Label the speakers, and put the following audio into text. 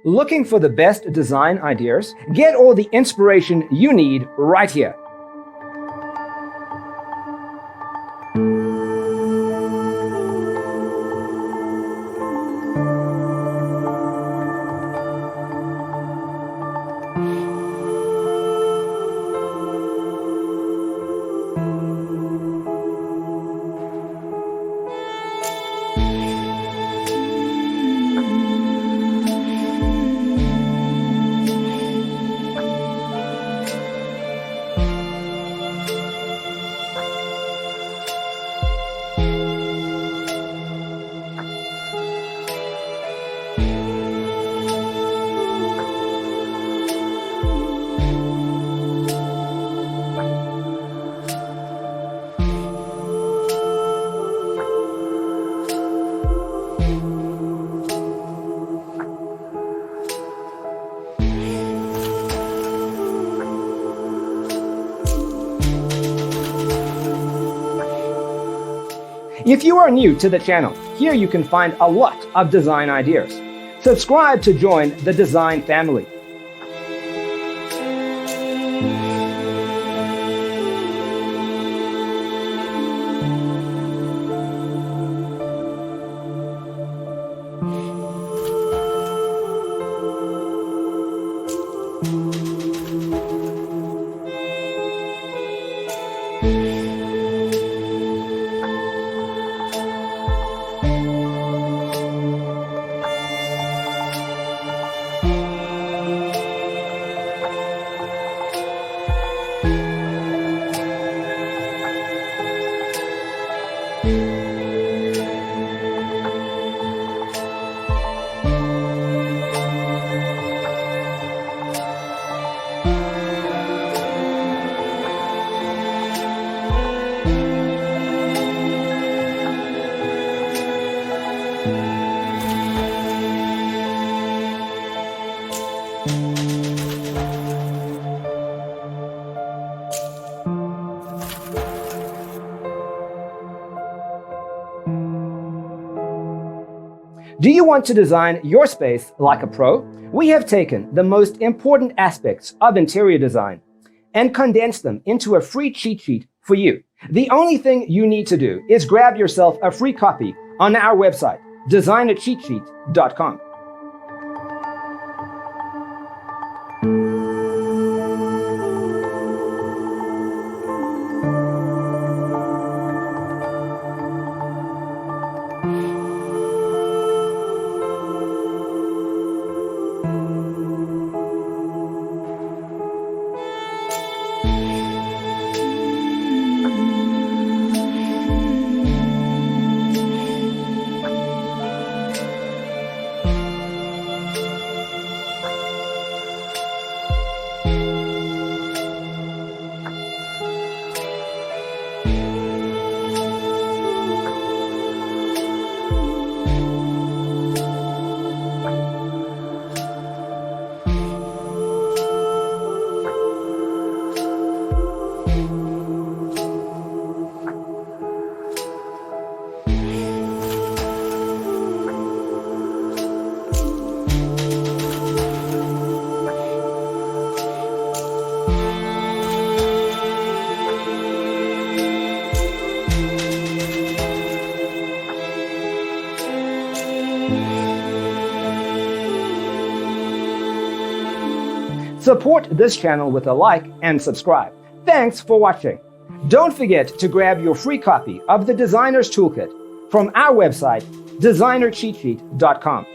Speaker 1: Looking for the best design ideas? Get all the inspiration you need right here. If you are new to the channel, here you can find a lot of design ideas. Subscribe to join the design family. Do you want to design your space like a pro? We have taken the most important aspects of interior design and condensed them into a free cheat sheet for you. The only thing you need to do is grab yourself a free copy on our website, designercheatsheet.com. Support this channel with a like and subscribe. Thanks for watching. Don't forget to grab your free copy of the Designer's Toolkit from our website, designercheatsheet.com.